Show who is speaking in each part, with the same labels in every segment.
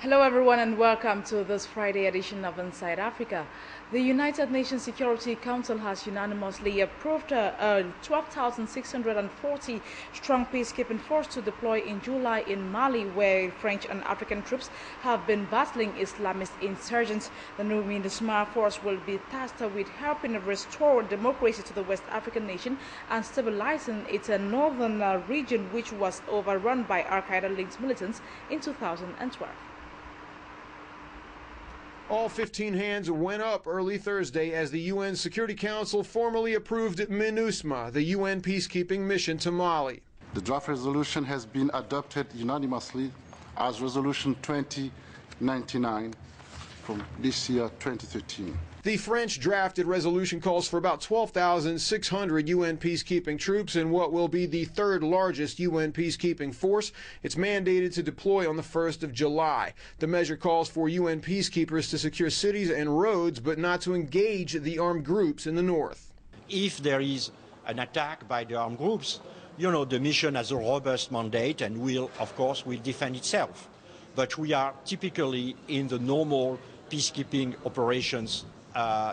Speaker 1: Hello everyone and welcome to this Friday edition of Inside Africa. The United Nations Security Council has unanimously approved a 12,640 strong peacekeeping force to deploy in July in Mali, where French and African troops have been battling Islamist insurgents. The new MINUSMA force will be tasked with helping restore democracy to the West African nation and stabilizing its northern region, which was overrun by Al-Qaeda-linked militants in 2012.
Speaker 2: All 15 hands went up early Thursday as the UN Security Council formally approved MINUSMA, the UN peacekeeping mission to Mali.
Speaker 3: The draft resolution has been adopted unanimously as Resolution 2099 from this year, 2013.
Speaker 2: The French drafted resolution calls for about 12,600 UN peacekeeping troops in what will be the third largest UN peacekeeping force. It's mandated to deploy on the 1st of July. The measure calls for UN peacekeepers to secure cities and roads, but not to engage the armed groups in the north.
Speaker 4: If there is an attack by the armed groups, the mission has a robust mandate and will defend itself. But we are typically in the normal peacekeeping operations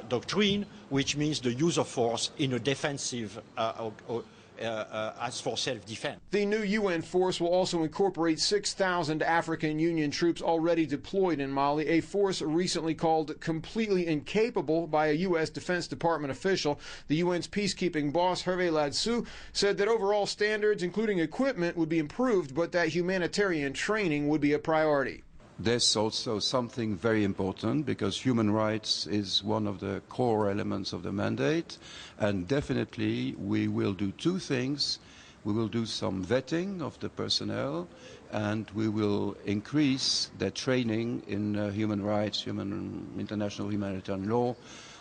Speaker 4: doctrine, which means the use of force in a defensive as for self-defense.
Speaker 2: The new UN force will also incorporate 6,000 African Union troops already deployed in Mali, a force recently called completely incapable by a U.S. Defense Department official. The UN's peacekeeping boss, Hervé Ladsou, said that overall standards, including equipment, would be improved, but that humanitarian training would be a priority.
Speaker 5: There's also something very important, because human rights is one of the core elements of the mandate, and definitely we will do two things. We will do some vetting of the personnel, and we will increase their training in human rights, international humanitarian law,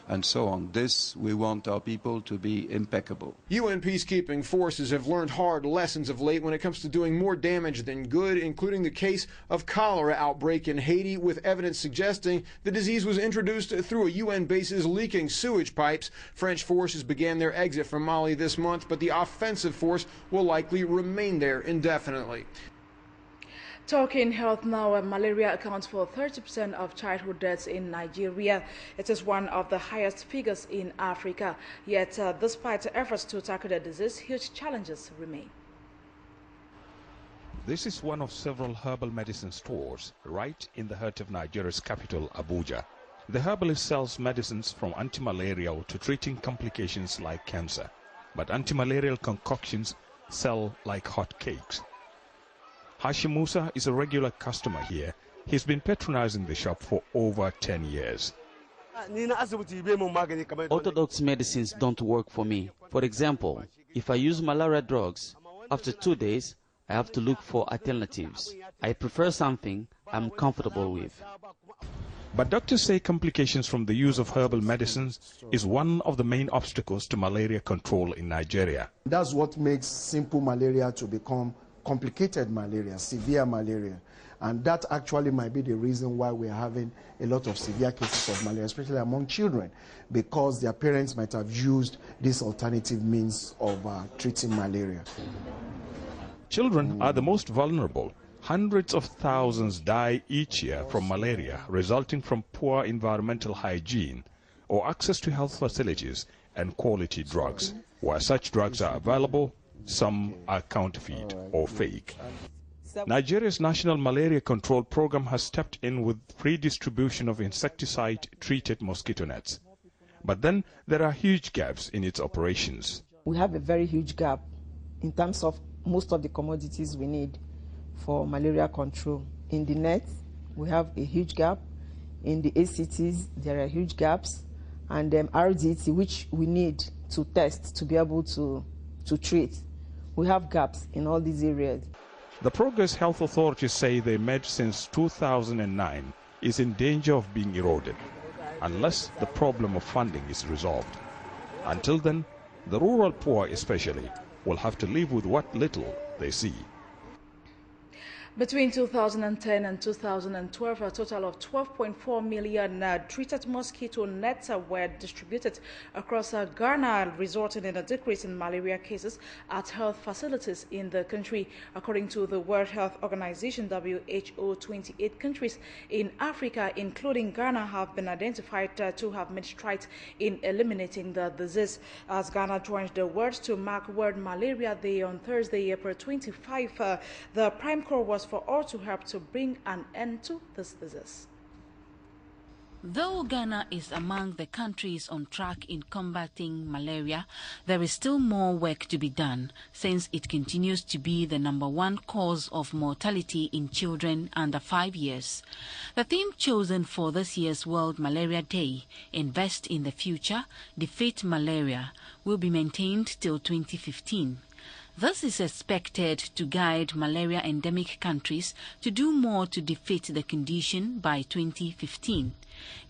Speaker 5: and so on. This, we want our people to be impeccable.
Speaker 2: UN peacekeeping forces have learned hard lessons of late when it comes to doing more damage than good, including the case of cholera outbreak in Haiti, with evidence suggesting the disease was introduced through a UN base's leaking sewage pipes. French forces began their exit from Mali this month, but the offensive force will likely remain there indefinitely.
Speaker 1: Talking health now, malaria accounts for 30% of childhood deaths in Nigeria. It is one of the highest figures in Africa. Yet, despite efforts to tackle the disease, huge challenges remain.
Speaker 6: This is one of several herbal medicine stores right in the heart of Nigeria's capital, Abuja. The herbalist sells medicines from anti-malarial to treating complications like cancer. But anti-malarial concoctions sell like hot cakes. Hashim Musa is a regular customer here. He's been patronizing the shop for over 10 years.
Speaker 7: Orthodox medicines don't work for me. For example, if I use malaria drugs, after 2 days, I have to look for alternatives. I prefer something I'm comfortable with.
Speaker 6: But doctors say complications from the use of herbal medicines is one of the main obstacles to malaria control in Nigeria.
Speaker 8: That's what makes simple malaria to become complicated malaria, severe malaria. And that actually might be the reason why we're having a lot of severe cases of malaria, especially among children, because their parents might have used this alternative means of treating malaria.
Speaker 6: Children are the most vulnerable. Hundreds of thousands die each year from malaria, resulting from poor environmental hygiene or access to health facilities and quality drugs. Where such drugs are available, some are counterfeit or fake. Nigeria's National Malaria Control Program has stepped in with free distribution of insecticide-treated mosquito nets. But then there are huge gaps in its operations.
Speaker 9: We have a very huge gap in terms of most of the commodities we need for malaria control. In the nets, we have a huge gap. In the ACTs, there are huge gaps. And RDT, which we need to test to be able to treat. We have gaps in all these areas.
Speaker 6: The progress health authorities say they made since 2009 is in danger of being eroded unless the problem of funding is resolved. Until then, the rural poor especially will have to live with what little they see.
Speaker 1: Between 2010 and 2012, a total of 12.4 million treated mosquito nets were distributed across Ghana, resulting in a decrease in malaria cases at health facilities in the country. According to the World Health Organization, WHO, 28 countries in Africa, including Ghana, have been identified to have made strides in eliminating the disease. As Ghana joined the world to mark World Malaria Day on Thursday, April 25, the prime call was for all to help to bring an end to this disease.
Speaker 10: Though Ghana is among the countries on track in combating malaria, there is still more work to be done, since it continues to be the #1 cause of mortality in children under 5 years. The theme chosen for this year's World Malaria Day, Invest in the Future, Defeat Malaria, will be maintained till 2015. This is expected to guide malaria-endemic countries to do more to defeat the condition by 2015.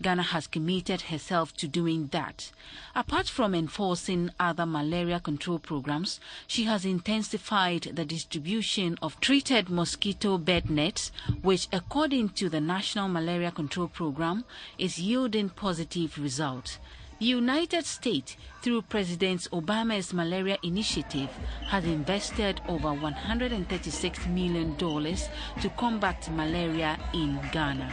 Speaker 10: Ghana has committed herself to doing that. Apart from enforcing other malaria control programs, she has intensified the distribution of treated mosquito bed nets, which, according to the National Malaria Control Program, is yielding positive results. The United States, through President Obama's malaria initiative, has invested over $136 million to combat malaria in Ghana.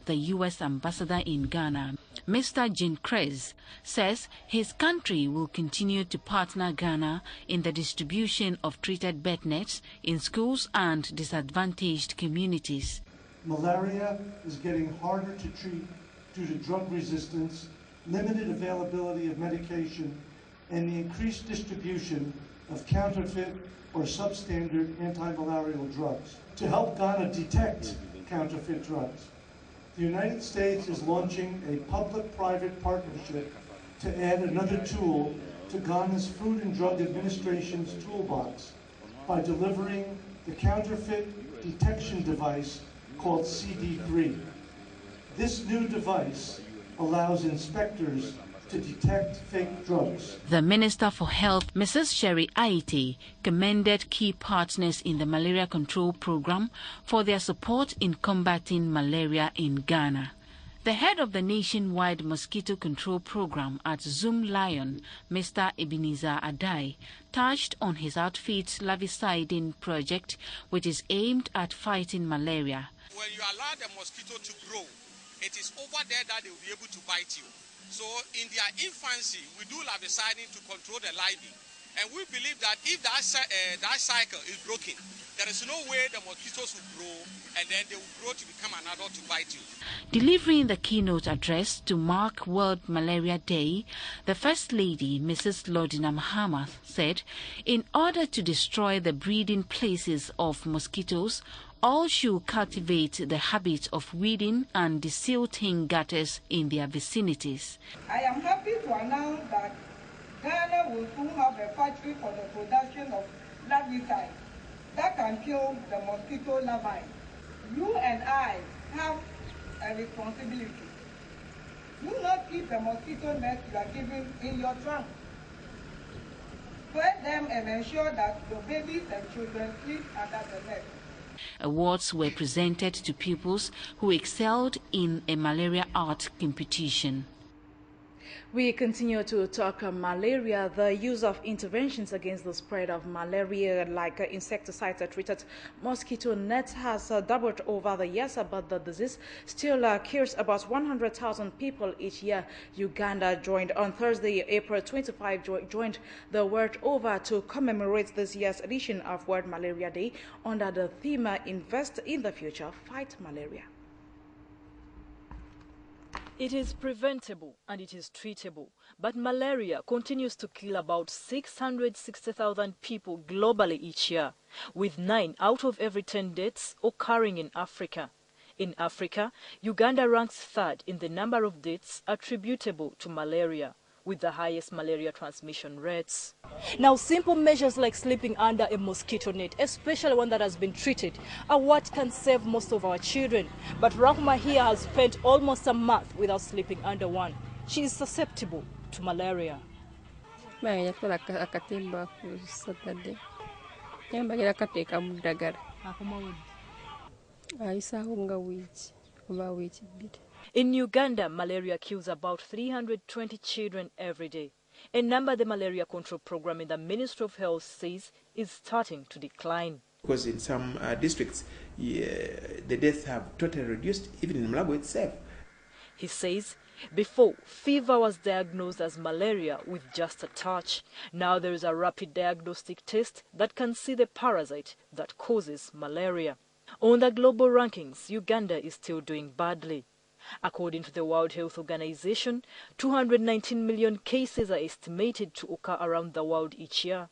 Speaker 10: The U.S. ambassador in Ghana, Mr. Jean Krez, says his country will continue to partner Ghana in the distribution of treated bed nets in schools and disadvantaged communities.
Speaker 11: Malaria is getting harder to treat due to drug resistance, limited availability of medication, and the increased distribution of counterfeit or substandard anti-malarial drugs. To help Ghana detect counterfeit drugs, the United States is launching a public-private partnership to add another tool to Ghana's Food and Drug Administration's toolbox by delivering the counterfeit detection device called CD3. This new device allows inspectors to detect fake drugs.
Speaker 10: The Minister for Health, Mrs. Sherry Aite, commended key partners in the malaria control program for their support in combating malaria in Ghana. The head of the nationwide mosquito control program at Zoom Lion, Mr. Ebenezer Adai, touched on his outfit's larvicidin project, which is aimed at fighting malaria.
Speaker 12: When you allow the mosquito to grow, it is over there that they will be able to bite you. So in their infancy, we do larvicidin to control the larvae. And we believe that if that cycle is broken, there is no way the mosquitoes will grow, and then they will grow to become an adult to bite you.
Speaker 10: Delivering the keynote address to mark World Malaria Day, the First Lady, Mrs. Lordina Mahamat, said, in order to destroy the breeding places of mosquitoes, all should cultivate the habit of weeding and desilting gutters in their vicinities.
Speaker 13: I am happy to announce that Ghana will soon have a factory for the production of larvicide that can kill the mosquito larvae. You and I have a responsibility. Do not keep the mosquito nets you are given in your trunk. Spread them and ensure that your babies and children sleep under the net.
Speaker 10: Awards were presented to pupils who excelled in a malaria art competition.
Speaker 1: We continue to talk malaria. The use of interventions against the spread of malaria, like insecticide-treated mosquito nets, has doubled over the years, but the disease still kills about 100,000 people each year. Uganda joined on Thursday, April 25, joined the world over to commemorate this year's edition of World Malaria Day under the theme Invest in the Future, Fight Malaria.
Speaker 14: It is preventable and it is treatable, but malaria continues to kill about 660,000 people globally each year, with 9 out of every 10 deaths occurring in Africa. In Africa, Uganda ranks 3rd in the number of deaths attributable to malaria, with the highest malaria transmission rates. Now, simple measures like sleeping under a mosquito net, especially one that has been treated, are what can save most of our children. But Rahma here has spent almost a month without sleeping under one. She is susceptible to malaria. In Uganda, malaria kills about 320 children every day, a number the malaria control program in the Ministry of Health says is starting to decline.
Speaker 15: Because in some districts, the deaths have totally reduced, even in Mulago itself.
Speaker 14: He says before, fever was diagnosed as malaria with just a touch. Now there is a rapid diagnostic test that can see the parasite that causes malaria. On the global rankings, Uganda is still doing badly. According to the World Health Organization, 219 million cases are estimated to occur around the world each year.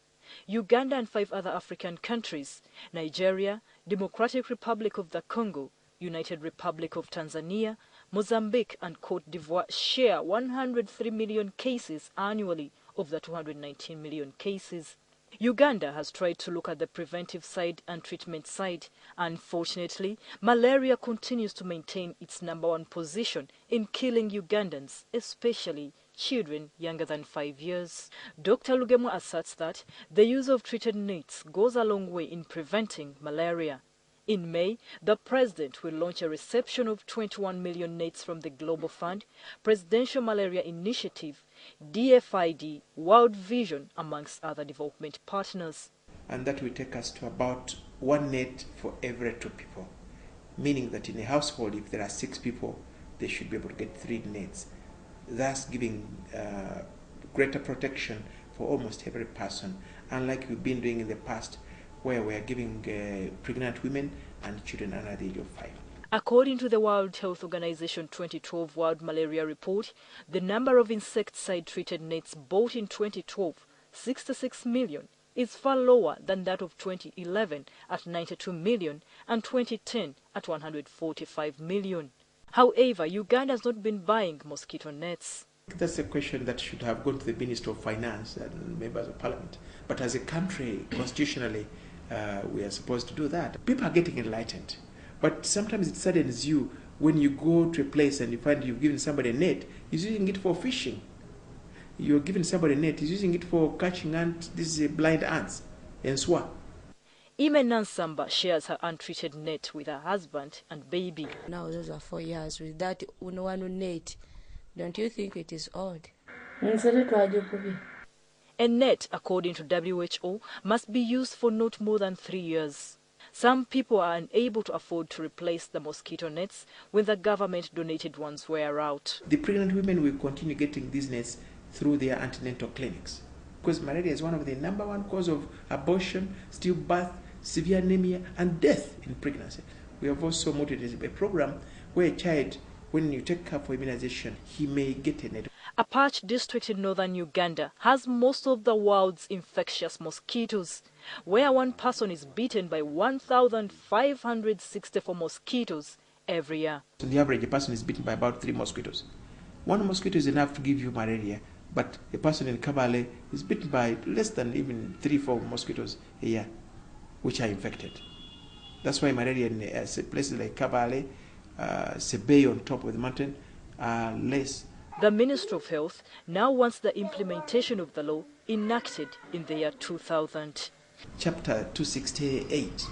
Speaker 14: Uganda and 5 other African countries, Nigeria, Democratic Republic of the Congo, United Republic of Tanzania, Mozambique and Cote d'Ivoire share 103 million cases annually of the 219 million cases. Uganda has tried to look at the preventive side and treatment side. Unfortunately, malaria continues to maintain its #1 position in killing Ugandans, especially children younger than 5 years. Dr. Lugemu asserts that the use of treated nets goes a long way in preventing malaria. In May, the president will launch a reception of 21 million nets from the Global Fund, Presidential Malaria Initiative, DFID, World Vision, amongst other development partners.
Speaker 15: And that will take us to about 1 net for every 2 people, meaning that in a household, if there are 6 people, they should be able to get 3 nets, thus giving greater protection for almost every person, unlike we've been doing in the past, where we are giving pregnant women and children under the age of 5.
Speaker 14: According to the World Health Organization 2012 World Malaria Report, the number of insecticide-treated nets bought in 2012, 66 million, is far lower than that of 2011 at 92 million and 2010 at 145 million. However, Uganda has not been buying mosquito nets.
Speaker 15: That's a question that should have gone to the Minister of Finance and members of Parliament. But as a country, constitutionally, we are supposed to do that. People are getting enlightened. But sometimes it saddens you when you go to a place and you find you've given somebody a net, he's using it for fishing. You're giving somebody a net, he's using it for catching ants, these blind ants, and swat.
Speaker 14: Ime Nansamba shares her untreated net with her husband and baby.
Speaker 16: Now those are 4 years with that one net. Don't you think it is odd?
Speaker 14: A net, according to WHO, must be used for not more than 3 years. Some people are unable to afford to replace the mosquito nets when the government-donated ones wear out.
Speaker 15: The pregnant women will continue getting these nets through their antenatal clinics, because malaria is one of the #1 cause of abortion, stillbirth, severe anemia, and death in pregnancy. We have also motivated a program where a child, when you take her for immunization, he may get a net.
Speaker 14: Apache district in northern Uganda has most of the world's infectious mosquitoes, where one person is bitten by 1,564 mosquitoes every year.
Speaker 15: On the average, a person is bitten by about 3 mosquitoes. 1 mosquito is enough to give you malaria, but a person in Kabale is bitten by less than even 3-4 mosquitoes a year, which are infected. That's why malaria in places like Kabale, Sebei on top of the mountain, are less.
Speaker 14: The Ministry of Health now wants the implementation of the law enacted in the year 2000.
Speaker 15: Chapter 268,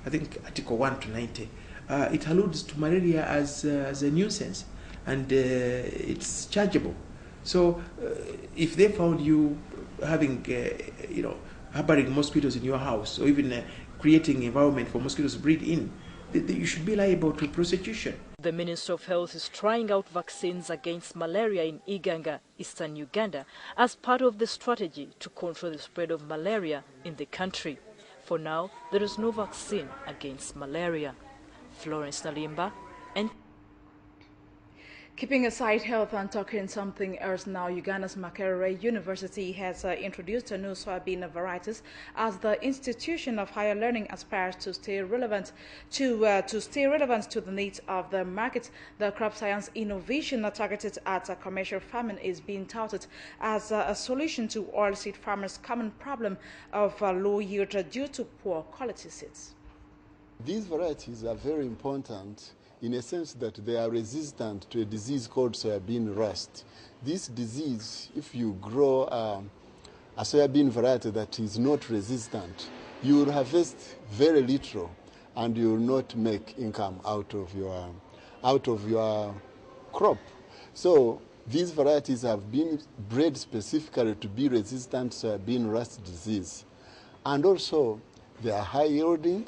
Speaker 15: I think Article 1 to 90, it alludes to malaria as a nuisance, and it's chargeable. So if they found you having, harboring mosquitoes in your house, or even creating an environment for mosquitoes to breed in, you should be liable to prosecution.
Speaker 14: The Ministry of Health is trying out vaccines against malaria in Iganga, eastern Uganda, as part of the strategy to control the spread of malaria in the country. For now, there is no vaccine against malaria. Florence Nalimba, and
Speaker 1: keeping aside health and talking something else now, Uganda's Makerere University has introduced a new soybean varieties as the institution of higher learning aspires to stay relevant to the needs of the market. The crop science innovation targeted at commercial farming is being touted as a solution to oilseed farmers' common problem of low yield due to poor quality seeds.
Speaker 17: These varieties are very important in a sense that they are resistant to a disease called soybean rust. This disease, if you grow a soybean variety that is not resistant, you will harvest very little, and you will not make income out of your crop. So these varieties have been bred specifically to be resistant to soybean rust disease. And also, they are high yielding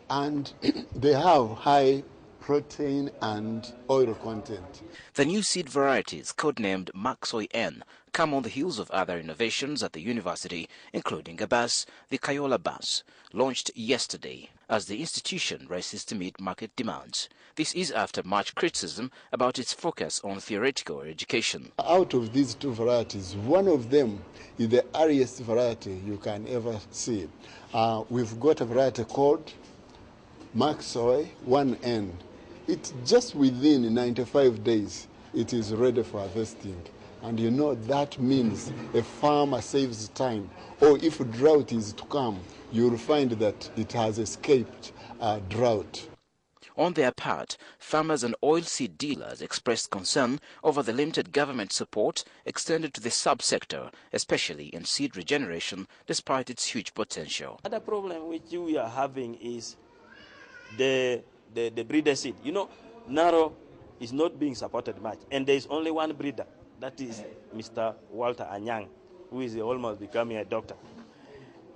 Speaker 17: and they have high protein and oil content.
Speaker 18: The new seed varieties, codenamed Maxoy N, come on the heels of other innovations at the university, including a bus, the Kayola bus, launched yesterday as the institution races to meet market demands. This is after much criticism about its focus on theoretical education.
Speaker 17: Out of these two varieties, one of them is the earliest variety you can ever see. We've got a variety called Maxoy 1N. It's just within 95 days, it is ready for harvesting. And you know that means a farmer saves time. Or if drought is to come, you'll find that it has escaped drought.
Speaker 18: On their part, farmers and oilseed dealers expressed concern over the limited government support extended to the subsector, especially in seed regeneration, despite its huge potential.
Speaker 19: Other problem which we are having is the breeder seed. You know, Naro is not being supported much, and there is only one breeder, that is Mr. Walter Anyang, who is almost becoming a doctor.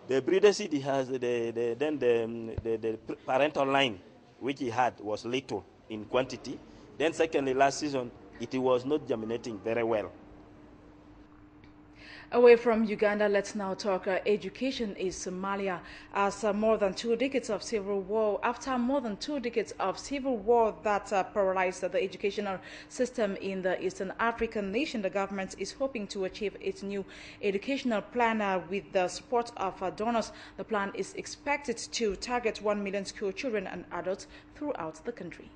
Speaker 19: The breeder seed has the parental line, which he had, was little in quantity. Then secondly, last season, it was not germinating very well.
Speaker 1: Away from Uganda, let's now talk education in Somalia. After more than 2 decades of civil war, that paralyzed the educational system in the Eastern African nation, the government is hoping to achieve its new educational plan with the support of donors. The plan is expected to target 1 million school children and adults throughout the country.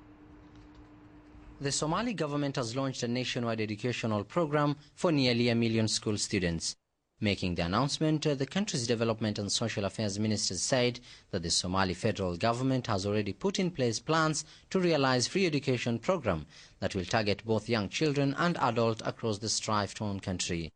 Speaker 20: The Somali government has launched a nationwide educational program for nearly 1 million school students. Making the announcement, the country's Development and Social Affairs Minister said that the Somali federal government has already put in place plans to realize free education program that will target both young children and adults across the strife-torn country.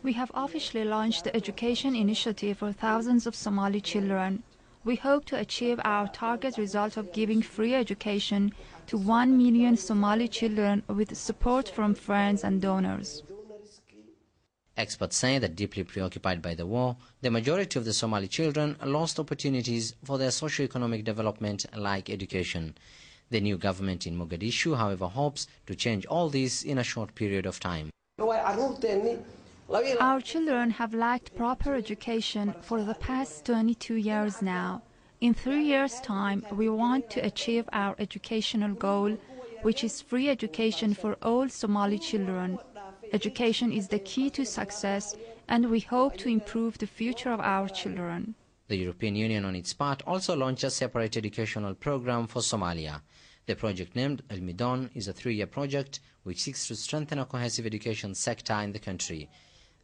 Speaker 21: We have officially launched the education initiative for thousands of Somali children. We hope to achieve our target result of giving free education to 1 million Somali children with support from friends and donors.
Speaker 20: Experts say that deeply preoccupied by the war, the majority of the Somali children lost opportunities for their socio-economic development like education. The new government in Mogadishu, however, hopes to change all this in a short period of time.
Speaker 21: Our children have lacked proper education for the past 22 years now. In 3 years' time, we want to achieve our educational goal, which is free education for all Somali children. Education is the key to success, and we hope to improve the future of our children.
Speaker 20: The European Union, on its part, also launched a separate educational program for Somalia. The project, named El Midon, is a 3-year project which seeks to strengthen a cohesive education sector in the country.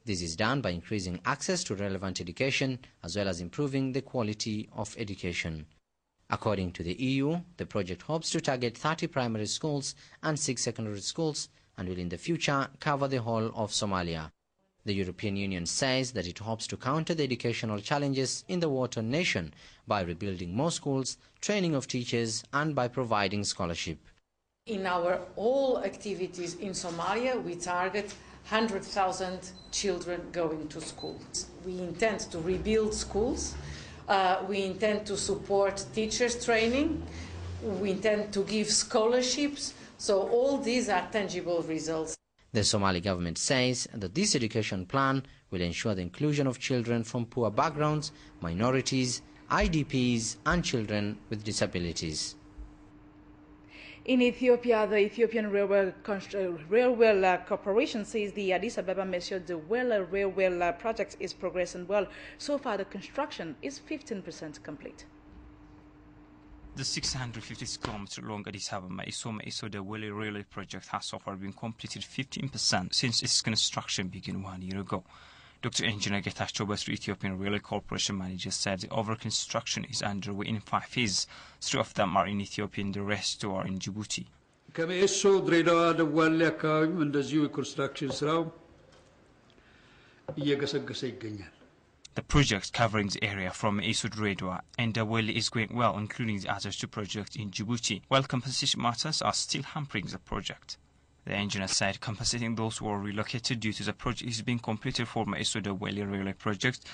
Speaker 20: This is done by increasing access to relevant education as well as improving the quality of education. According to the EU, the project hopes to target 30 primary schools and 6 secondary schools and will in the future cover the whole of Somalia. The European Union says that it hopes to counter the educational challenges in the war-torn nation by rebuilding more schools, training of teachers, and by providing scholarship.
Speaker 22: In our all activities in Somalia, we target 100,000 children going to school. We intend to rebuild schools. We intend to support teachers' training. We intend to give scholarships. So all these are tangible results.
Speaker 20: The Somali government says that this education plan will ensure the inclusion of children from poor backgrounds, minorities, IDPs, and children with disabilities.
Speaker 1: In Ethiopia, the Ethiopian Railway Corporation says the Addis Ababa-Mesio-Dewele Railway project is progressing well. So far, the construction is 15% complete.
Speaker 23: The 650 kilometer long Addis Ababa-Mesio-Dewele railway project has so far been completed 15% since its construction began 1 year ago. Dr. Engineer Getachew Besru, Ethiopian Railway Corporation manager, said the over construction is underway in 5 phases. 3 of them are in Ethiopia and the rest 2 are in Djibouti.
Speaker 24: ከሜሶ ድሬዳዋ ደዋሌ አካባቢም እንደዚሁ የኮንስትራክሽን ስራው እየገሰገሰ ይገኛል።
Speaker 23: The project covering the area from Esud-Redwa and Daweli is going well, including the other two projects in Djibouti, while compensation matters are still hampering the project. The engineer said compensating those who are relocated due to the project is being completed for Esud-Daweli railway project,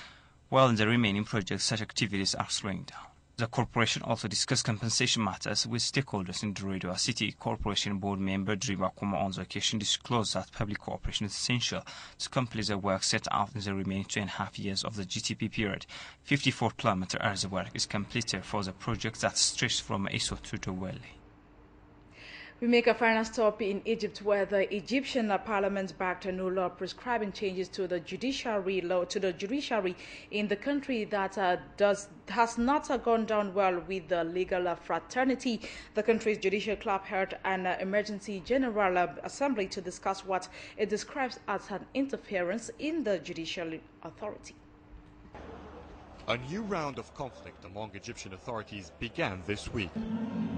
Speaker 23: while in the remaining projects such activities are slowing down. The corporation also discussed compensation matters with stakeholders in the Redwa City. Corporation board member Driba Kuma on the occasion disclosed that public cooperation is essential to complete the work set out in the remaining 2.5 years of the GTP period. 54 kilometers as the work is completed for the project that stretches from Esod to Daweli.
Speaker 1: We make a final stop in Egypt, where the Egyptian parliament backed a new law prescribing changes to the judiciary in the country that has not gone down well with the legal fraternity. The country's judicial club held an emergency general assembly to discuss what it describes as an interference in the judicial authority.
Speaker 2: A new round of conflict among Egyptian authorities began this week.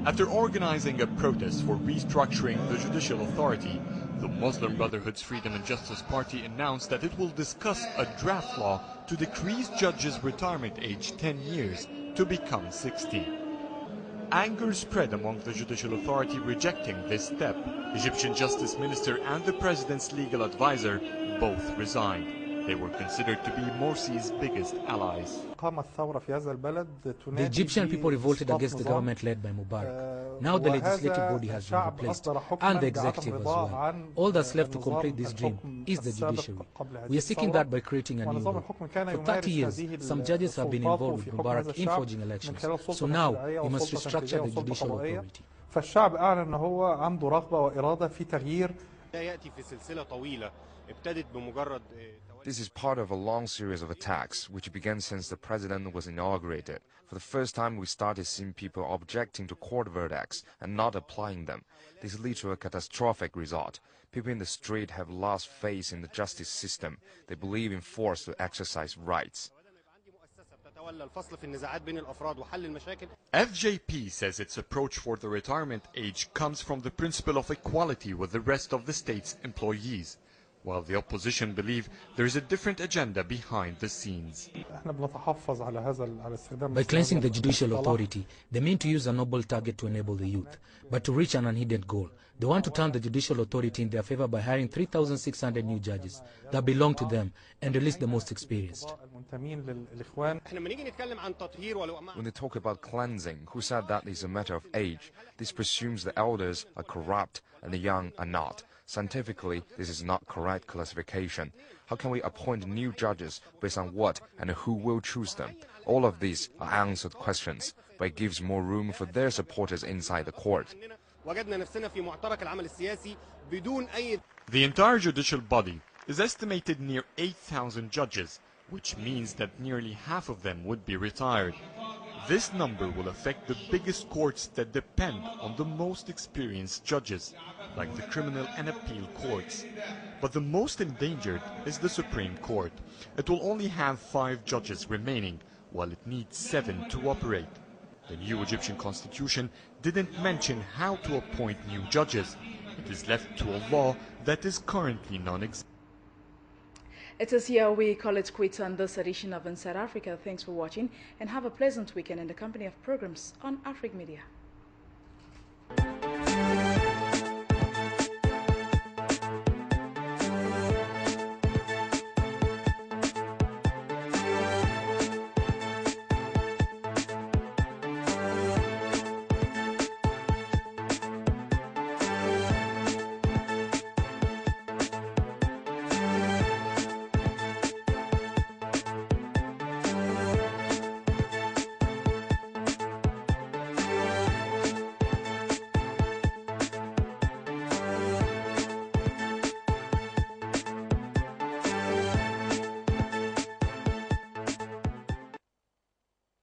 Speaker 2: After organizing a protest for restructuring the judicial authority, the Muslim Brotherhood's Freedom and Justice Party announced that it will discuss a draft law to decrease judges' retirement age 10 years to become 60. Anger spread among the judicial authority rejecting this step. Egyptian Justice Minister and the President's legal advisor both resigned. They were considered to be Morsi's biggest allies.
Speaker 3: The Egyptian people revolted against the government led by Mubarak. Now the legislative body has been replaced, and the executive as well. All that's left to complete this dream is the judiciary. We are seeking that by creating a new law. For 30 years, some judges have been involved with Mubarak in forging elections. So now we must restructure the judicial authority.
Speaker 4: فالشعب أعلن أنه هو عنده رغبة وإرادة في تغيير.
Speaker 5: This is part of a long series of attacks, which began since the president was inaugurated. For the first time, we started seeing people objecting to court verdicts and not applying them. This leads to a catastrophic result. People in the street have lost faith in the justice system. They believe in force to exercise rights.
Speaker 2: FJP says its approach for the retirement age comes from the principle of equality with the rest of the state's employees, while the opposition believe there is a different agenda behind the scenes.
Speaker 3: By cleansing the judicial authority, they mean to use a noble target to enable the youth, but to reach an unhidden goal. They want to turn the judicial authority in their favor by hiring 3,600 new judges that belong to them and release the most experienced.
Speaker 5: When they talk about cleansing, who said that is a matter of age? This presumes the elders are corrupt and the young are not. Scientifically, this is not correct classification. How can we appoint new judges based on what and who will choose them? All of these are unanswered questions, but it gives more room for their supporters inside the court.
Speaker 2: The entire judicial body is estimated near 8,000 judges, which means that nearly half of them would be retired. This number will affect the biggest courts that depend on the most experienced judges, like the criminal and appeal courts. But the most endangered is the Supreme Court. It will only have 5 judges remaining, while it needs 7 to operate. The new Egyptian constitution didn't mention how to appoint new judges. It is left to a law that is currently non-existent.
Speaker 1: It is here we call it quits on this edition of Inside Africa. Thanks for watching and have a pleasant weekend in the company of programs on AFRIQUEMEDIA.